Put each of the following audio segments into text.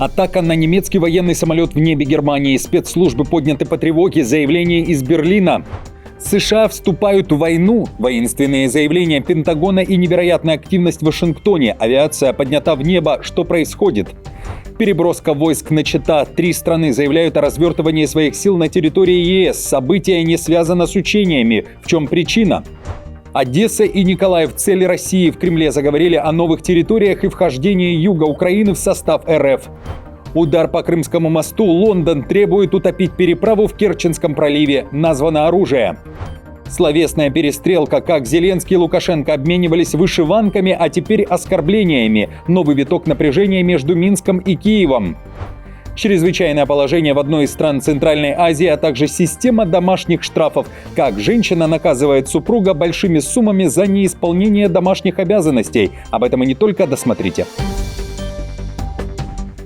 Атака на немецкий военный самолет в небе Германии. Спецслужбы подняты по тревоге. Заявление из Берлина. США вступают в войну. Воинственные заявления Пентагона и невероятная активность в Вашингтоне. Авиация поднята в небо. Что происходит? Переброска войск начата. 3 страны заявляют о развертывании своих сил на территории ЕС. Событие не связано с учениями. В чем причина? Одесса и Николаев, цели России. В Кремле заговорили о новых территориях и вхождении юга Украины в состав РФ. Удар по Крымскому мосту. Лондон требует утопить переправу в Керченском проливе. Названо оружие. Словесная перестрелка. Как Зеленский и Лукашенко обменивались вышиванками, а теперь оскорблениями. Новый виток напряжения между Минском и Киевом. Чрезвычайное положение в одной из стран Центральной Азии, а также система домашних штрафов. Как женщина наказывает супруга большими суммами за неисполнение домашних обязанностей. Об этом и не только, досмотрите.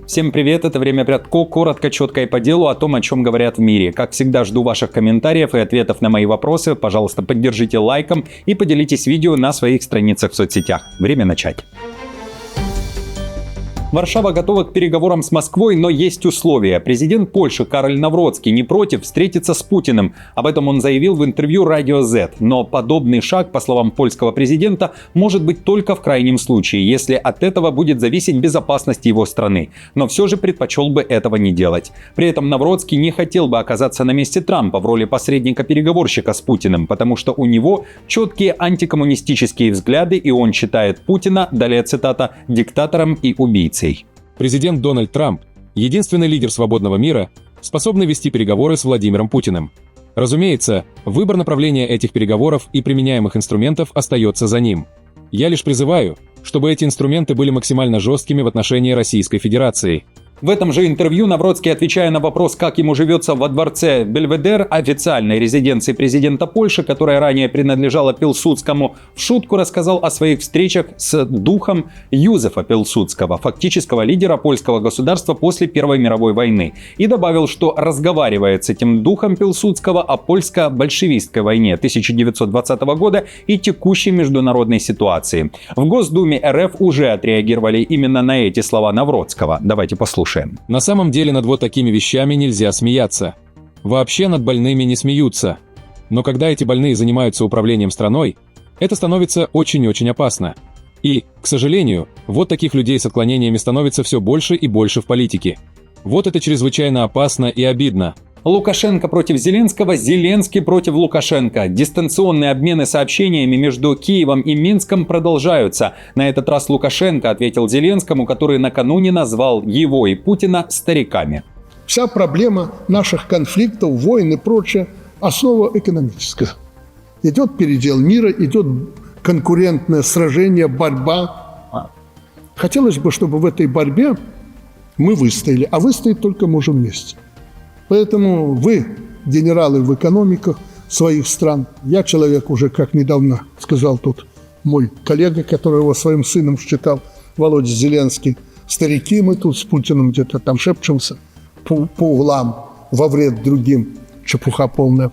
Всем привет, это «Время Прядко», коротко, четко и по делу о том, о чем говорят в мире. Как всегда, жду ваших комментариев и ответов на мои вопросы. Пожалуйста, поддержите лайком и поделитесь видео на своих страницах в соцсетях. Время начать. Варшава готова к переговорам с Москвой, но есть условия. Президент Польши Кароль Навроцкий не против встретиться с Путиным. Об этом он заявил в интервью Радио Z. Но подобный шаг, по словам польского президента, может быть только в крайнем случае, если от этого будет зависеть безопасность его страны. Но все же предпочел бы этого не делать. При этом Навроцкий не хотел бы оказаться на месте Трампа в роли посредника-переговорщика с Путиным, потому что у него четкие антикоммунистические взгляды, и он считает Путина, далее цитата, диктатором и убийцей. Президент Дональд Трамп – единственный лидер свободного мира, способный вести переговоры с Владимиром Путиным. Разумеется, выбор направления этих переговоров и применяемых инструментов остается за ним. Я лишь призываю, чтобы эти инструменты были максимально жесткими в отношении Российской Федерации. В этом же интервью Навроцкий, отвечая на вопрос, как ему живется во дворце Бельведер, официальной резиденции президента Польши, которая ранее принадлежала Пилсудскому, в шутку рассказал о своих встречах с духом Юзефа Пилсудского, фактического лидера польского государства после Первой мировой войны, и добавил, что разговаривает с этим духом Пилсудского о польско-большевистской войне 1920 года и текущей международной ситуации. В Госдуме РФ уже отреагировали именно на эти слова Навроцкого. Давайте послушаем. На самом деле над вот такими вещами нельзя смеяться. Вообще над больными не смеются. Но когда эти больные занимаются управлением страной, это становится очень-очень опасно. И, к сожалению, вот таких людей с отклонениями становится все больше и больше в политике. Вот это чрезвычайно опасно и обидно. Лукашенко против Зеленского, Зеленский против Лукашенко. Дистанционные обмены сообщениями между Киевом и Минском продолжаются. На этот раз Лукашенко ответил Зеленскому, который накануне назвал его и Путина стариками. Вся проблема наших конфликтов, войн и прочее – основа экономическая. Идет передел мира, идет конкурентное сражение, борьба. Хотелось бы, чтобы в этой борьбе мы выстояли, а выстоять только можем вместе. Поэтому вы, генералы в экономиках своих стран, я человек уже, как недавно сказал тут мой коллега, который его своим сыном считал, Володя Зеленский, старики мы тут с Путиным где-то там шепчемся по углам во вред другим, чепуха полная.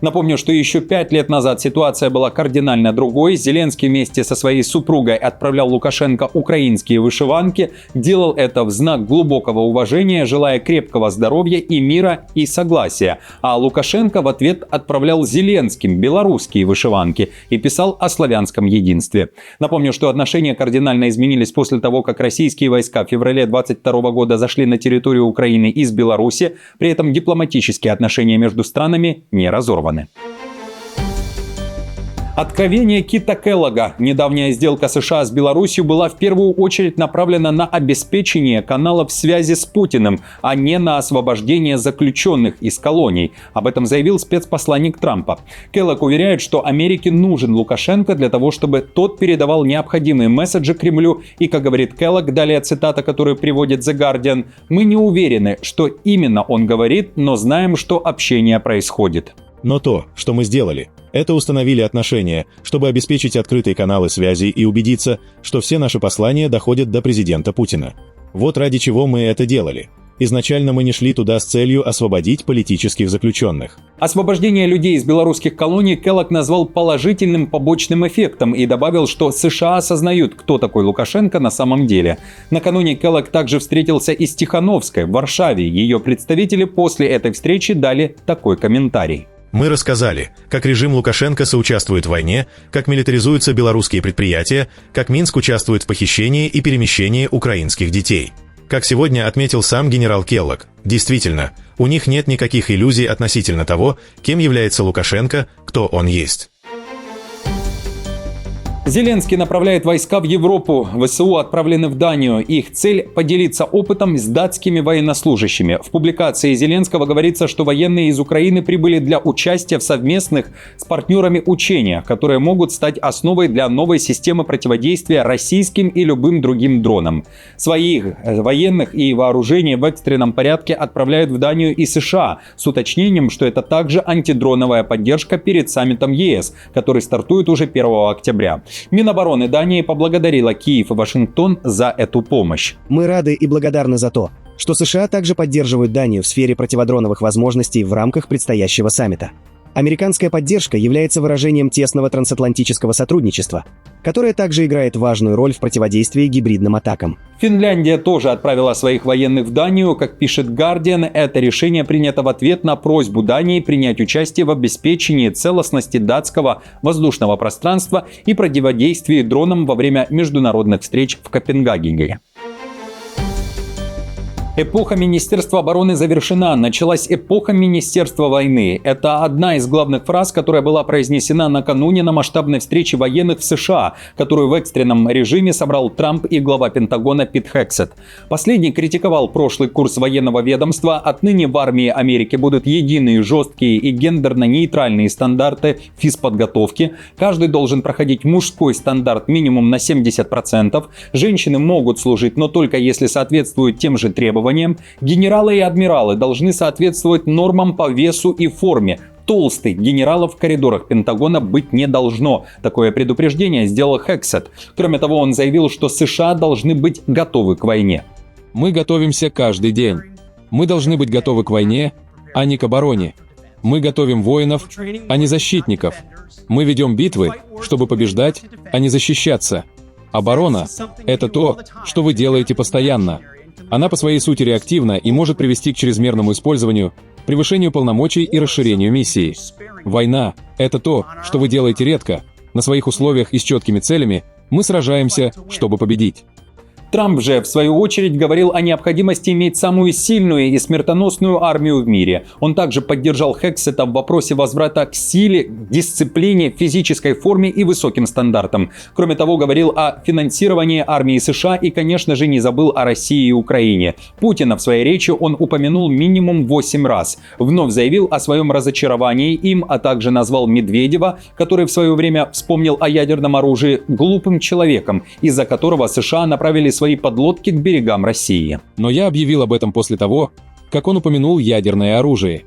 Напомню, что еще 5 лет назад ситуация была кардинально другой. Зеленский вместе со своей супругой отправлял Лукашенко украинские вышиванки, делал это в знак глубокого уважения, желая крепкого здоровья и мира и согласия. А Лукашенко в ответ отправлял Зеленским белорусские вышиванки и писал о славянском единстве. Напомню, что отношения кардинально изменились после того, как российские войска в феврале 2022 года зашли на территорию Украины из Беларуси. При этом дипломатические отношения между странами не разорваны. Откровение Кита Келлога. Недавняя сделка США с Беларусью была в первую очередь направлена на обеспечение каналов связи с Путиным, а не на освобождение заключенных из колоний. Об этом заявил спецпосланник Трампа. Келлог уверяет, что Америке нужен Лукашенко для того, чтобы тот передавал необходимые месседжи Кремлю. И, как говорит Келлог, далее цитата, которую приводит The Guardian, «Мы не уверены, что именно он говорит, но знаем, что общение происходит». Но то, что мы сделали, это установили отношения, чтобы обеспечить открытые каналы связи и убедиться, что все наши послания доходят до президента Путина. Вот ради чего мы это делали. Изначально мы не шли туда с целью освободить политических заключенных. Освобождение людей из белорусских колоний Келлог назвал положительным побочным эффектом и добавил, что США осознают, кто такой Лукашенко на самом деле. Накануне Келлог также встретился и с Тихановской в Варшаве. Ее представители после этой встречи дали такой комментарий. Мы рассказали, как режим Лукашенко соучаствует в войне, как милитаризуются белорусские предприятия, как Минск участвует в похищении и перемещении украинских детей. Как сегодня отметил сам генерал Келлог, действительно, у них нет никаких иллюзий относительно того, кем является Лукашенко, кто он есть. Зеленский направляет войска в Европу. ВСУ отправлены в Данию. Их цель – поделиться опытом с датскими военнослужащими. В публикации Зеленского говорится, что военные из Украины прибыли для участия в совместных с партнерами учениях, которые могут стать основой для новой системы противодействия российским и любым другим дронам. Своих военных и вооружение в экстренном порядке отправляют в Данию и США, с уточнением, что это также антидроновая поддержка перед саммитом ЕС, который стартует уже 1 октября. Минобороны Дании поблагодарила Киев и Вашингтон за эту помощь. Мы рады и благодарны за то, что США также поддерживают Данию в сфере противодроновых возможностей в рамках предстоящего саммита. Американская поддержка является выражением тесного трансатлантического сотрудничества, которое также играет важную роль в противодействии гибридным атакам. Финляндия тоже отправила своих военных в Данию. Как пишет Guardian, это решение принято в ответ на просьбу Дании принять участие в обеспечении целостности датского воздушного пространства и противодействии дронам во время международных встреч в Копенгагене. Эпоха Министерства обороны завершена. Началась эпоха Министерства войны. Это одна из главных фраз, которая была произнесена накануне на масштабной встрече военных в США, которую в экстренном режиме собрал Трамп и глава Пентагона Пит Хексет. Последний критиковал прошлый курс военного ведомства. Отныне в армии Америки будут единые, жесткие и гендерно-нейтральные стандарты физподготовки. Каждый должен проходить мужской стандарт минимум на 70%. Женщины могут служить, но только если соответствуют тем же требованиям. Генералы и адмиралы должны соответствовать нормам по весу и форме. Толстых генералов в коридорах Пентагона быть не должно. Такое предупреждение сделал Хексет. Кроме того, он заявил, что США должны быть готовы к войне. Мы готовимся каждый день. Мы должны быть готовы к войне, а не к обороне. Мы готовим воинов, а не защитников. Мы ведем битвы, чтобы побеждать, а не защищаться. Оборона – это то, что вы делаете постоянно. Она по своей сути реактивна и может привести к чрезмерному использованию, превышению полномочий и расширению миссии. Война – это то, что вы делаете редко. На своих условиях и с четкими целями мы сражаемся, чтобы победить. Трамп же, в свою очередь, говорил о необходимости иметь самую сильную и смертоносную армию в мире. Он также поддержал Хексета в вопросе возврата к силе, дисциплине, физической форме и высоким стандартам. Кроме того, говорил о финансировании армии США и, конечно же, не забыл о России и Украине. Путина в своей речи он упомянул минимум 8 раз. Вновь заявил о своем разочаровании им, а также назвал Медведева, который в свое время вспомнил о ядерном оружии, глупым человеком, из-за которого США направили свои подлодки к берегам России. Но я объявил об этом после того, как он упомянул ядерное оружие.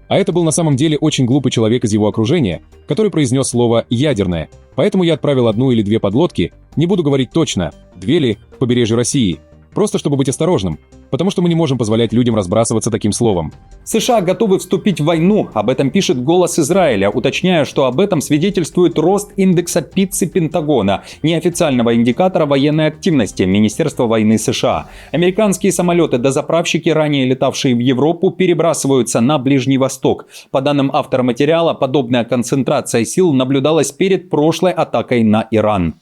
А это был на самом деле очень глупый человек из его окружения, который произнес слово «ядерное». Поэтому я отправил 1 или 2 подлодки, не буду говорить точно, 2 ли, к побережью России. Просто чтобы быть осторожным, потому что мы не можем позволять людям разбрасываться таким словом. США готовы вступить в войну, об этом пишет «Голос Израиля», уточняя, что об этом свидетельствует рост индекса пиццы Пентагона, неофициального индикатора военной активности Министерства войны США. Американские самолеты-дозаправщики, ранее летавшие в Европу, перебрасываются на Ближний Восток. По данным автора материала, подобная концентрация сил наблюдалась перед прошлой атакой на Иран.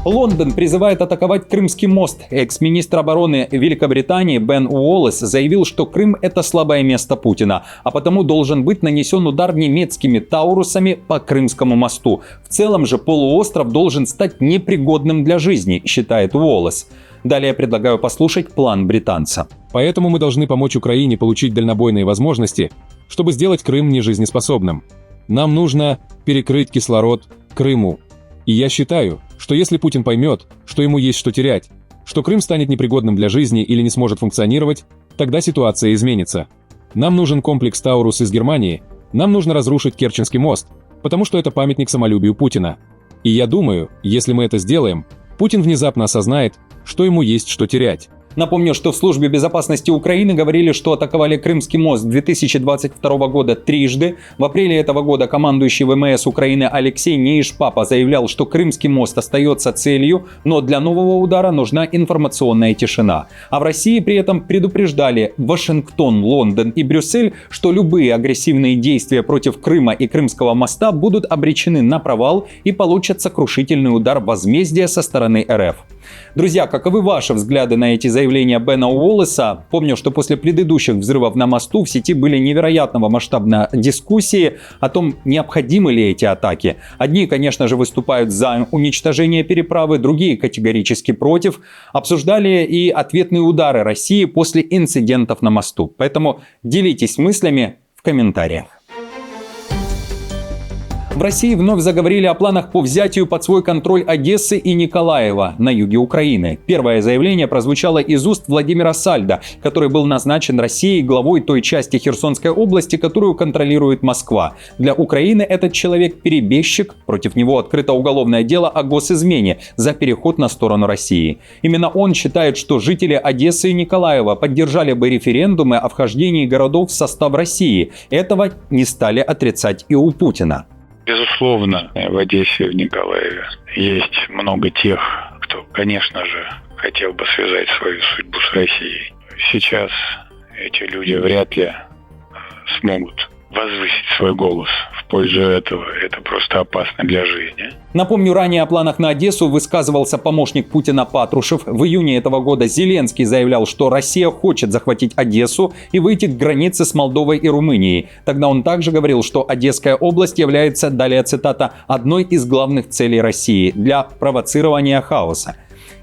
Лондон призывает атаковать Крымский мост. Экс-министр обороны Великобритании Бен Уоллес заявил, что Крым – это слабое место Путина, а потому должен быть нанесен удар немецкими таурусами по Крымскому мосту. В целом же полуостров должен стать непригодным для жизни, считает Уоллес. Далее предлагаю послушать план британца. Поэтому мы должны помочь Украине получить дальнобойные возможности, чтобы сделать Крым нежизнеспособным. Нам нужно перекрыть кислород Крыму. И я считаю, что если Путин поймет, что ему есть что терять, что Крым станет непригодным для жизни или не сможет функционировать, тогда ситуация изменится. Нам нужен комплекс Таурус из Германии, нам нужно разрушить Керченский мост, потому что это памятник самолюбию Путина. И я думаю, если мы это сделаем, Путин внезапно осознает, что ему есть что терять. Напомню, что в службе безопасности Украины говорили, что атаковали Крымский мост 2022 года трижды. В апреле этого года командующий ВМС Украины Алексей Неишпапа заявлял, что Крымский мост остается целью, но для нового удара нужна информационная тишина. А в России при этом предупреждали Вашингтон, Лондон и Брюссель, что любые агрессивные действия против Крыма и Крымского моста будут обречены на провал и получат сокрушительный удар возмездия со стороны РФ. Друзья, каковы ваши взгляды на эти заявления Бена Уоллеса? Помню, что после предыдущих взрывов на мосту в сети были невероятного масштаба дискуссии о том, необходимы ли эти атаки. Одни, конечно же, выступают за уничтожение переправы, другие категорически против. Обсуждали и ответные удары России после инцидентов на мосту. Поэтому делитесь мыслями в комментариях. В России вновь заговорили о планах по взятию под свой контроль Одессы и Николаева на юге Украины. Первое заявление прозвучало из уст Владимира Сальдо, который был назначен Россией главой той части Херсонской области, которую контролирует Москва. Для Украины этот человек перебежчик, против него открыто уголовное дело о госизмене за переход на сторону России. Именно он считает, что жители Одессы и Николаева поддержали бы референдумы о вхождении городов в состав России. Этого не стали отрицать и у Путина. Безусловно, в Одессе и в Николаеве есть много тех, кто, конечно же, хотел бы связать свою судьбу с Россией. Сейчас эти люди вряд ли смогут возвысить свой голос в пользу этого. Это просто опасно для жизни. Напомню, ранее о планах на Одессу высказывался помощник Путина Патрушев. В июне этого года Зеленский заявлял, что Россия хочет захватить Одессу и выйти к границе с Молдовой и Румынией. Тогда он также говорил, что Одесская область является, далее цитата, одной из главных целей России для провоцирования хаоса.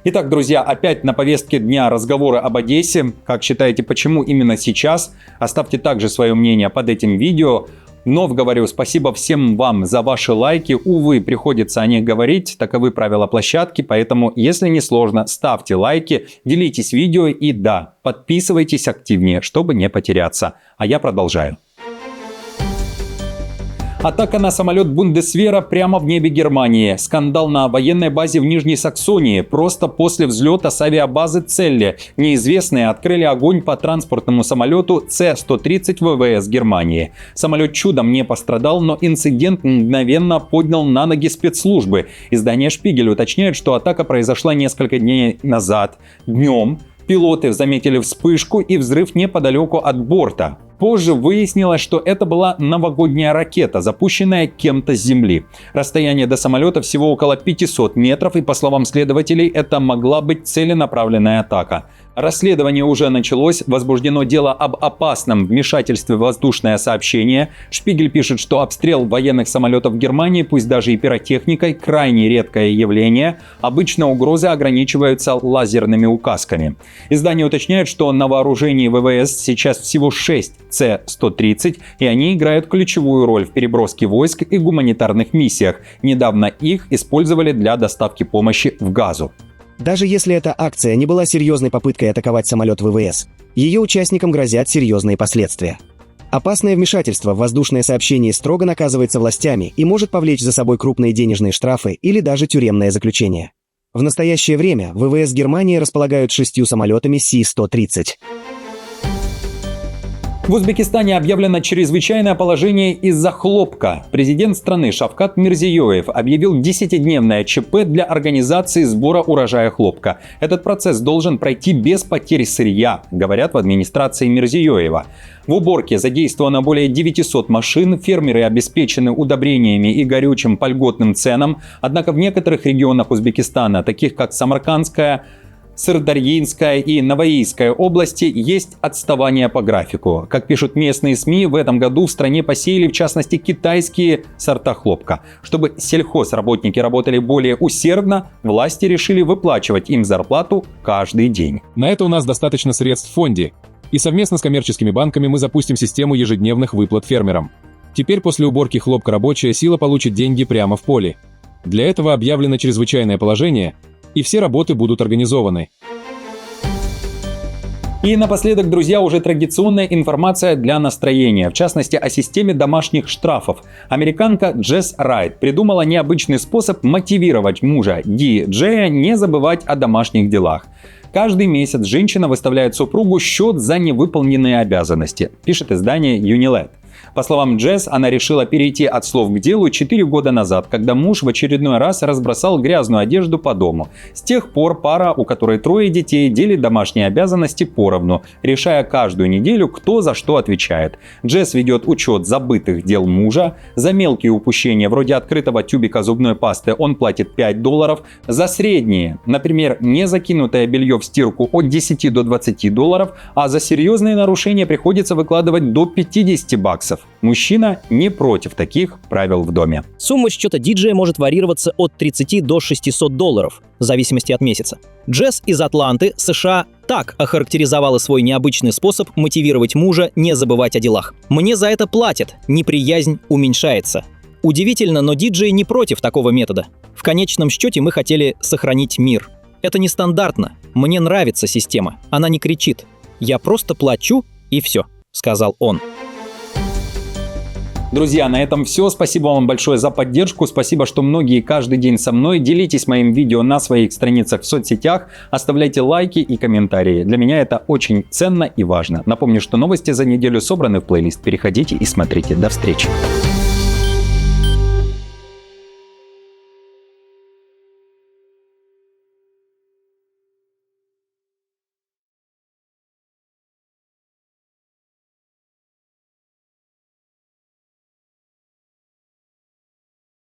Итак, друзья, опять на повестке дня разговоры об Одессе. Как считаете, почему именно сейчас? Оставьте также свое мнение под этим видео. Вновь говорю, спасибо всем вам за ваши лайки. Увы, приходится о них говорить. Таковы правила площадки. Поэтому, если не сложно, ставьте лайки, делитесь видео и да, подписывайтесь активнее, чтобы не потеряться. А я продолжаю. Атака на самолет Бундесвера прямо в небе Германии. Скандал на военной базе в Нижней Саксонии. Просто после взлета с авиабазы Целле неизвестные открыли огонь по транспортному самолету С-130 ВВС Германии. Самолет чудом не пострадал, но инцидент мгновенно поднял на ноги спецслужбы. Издание «Шпигель» уточняет, что атака произошла несколько дней назад. Днем пилоты заметили вспышку и взрыв неподалеку от борта. Позже выяснилось, что это была новогодняя ракета, запущенная кем-то с Земли. Расстояние до самолета всего около 500 метров, и, по словам следователей, это могла быть целенаправленная атака. Расследование уже началось, возбуждено дело об опасном вмешательстве в воздушное сообщение. Шпигель пишет, что обстрел военных самолетов Германии, пусть даже и пиротехникой, крайне редкое явление. Обычно угрозы ограничиваются лазерными указками. Издание уточняет, что на вооружении ВВС сейчас всего 6 С-130, и они играют ключевую роль в переброске войск и гуманитарных миссиях. Недавно их использовали для доставки помощи в Газу. Даже если эта акция не была серьезной попыткой атаковать самолет ВВС, ее участникам грозят серьезные последствия. Опасное вмешательство в воздушное сообщение строго наказывается властями и может повлечь за собой крупные денежные штрафы или даже тюремное заключение. В настоящее время ВВС Германии располагают 6 самолетами Си-130. В Узбекистане объявлено чрезвычайное положение из-за хлопка. Президент страны Шавкат Мирзиёев объявил 10-дневное ЧП для организации сбора урожая хлопка. Этот процесс должен пройти без потерь сырья, говорят в администрации Мирзиёева. В уборке задействовано более 900 машин, фермеры обеспечены удобрениями и горючим по льготным ценам. Однако в некоторых регионах Узбекистана, таких как Самаркандская, Сырдарьинская и Наваийская области, есть отставание по графику. Как пишут местные СМИ, в этом году в стране посеяли в частности китайские сорта хлопка. Чтобы сельхозработники работали более усердно, власти решили выплачивать им зарплату каждый день. На это у нас достаточно средств в фонде. И совместно с коммерческими банками мы запустим систему ежедневных выплат фермерам. Теперь после уборки хлопка рабочая сила получит деньги прямо в поле. Для этого объявлено чрезвычайное положение, и все работы будут организованы. И напоследок, друзья, уже традиционная информация для настроения, в частности о системе домашних штрафов. Американка Джесс Райт придумала необычный способ мотивировать мужа Ди Джея не забывать о домашних делах. Каждый месяц женщина выставляет супругу счет за невыполненные обязанности, пишет издание Unilet. По словам Джесс, она решила перейти от слов к делу 4 года назад, когда муж в очередной раз разбросал грязную одежду по дому. С тех пор пара, у которой 3 детей, делит домашние обязанности поровну, решая каждую неделю, кто за что отвечает. Джесс ведет учет забытых дел мужа. За мелкие упущения, вроде открытого тюбика зубной пасты, он платит $5. За средние, например, не закинутое белье в стирку, от 10 до $20, а за серьезные нарушения приходится выкладывать до $50. Мужчина не против таких правил в доме. Сумма счета диджея может варьироваться от 30 до $600, в зависимости от месяца. Джесс из Атланты, США, так охарактеризовала свой необычный способ мотивировать мужа не забывать о делах. «Мне за это платят, неприязнь уменьшается». Удивительно, но диджеи не против такого метода. В конечном счете мы хотели сохранить мир. Это нестандартно. Мне нравится система. Она не кричит. «Я просто плачу, и все», — сказал он. Друзья, на этом все. Спасибо вам большое за поддержку. Спасибо, что многие каждый день со мной. Делитесь моим видео на своих страницах в соцсетях. Оставляйте лайки и комментарии. Для меня это очень ценно и важно. Напомню, что новости за неделю собраны в плейлист. Переходите и смотрите. До встречи.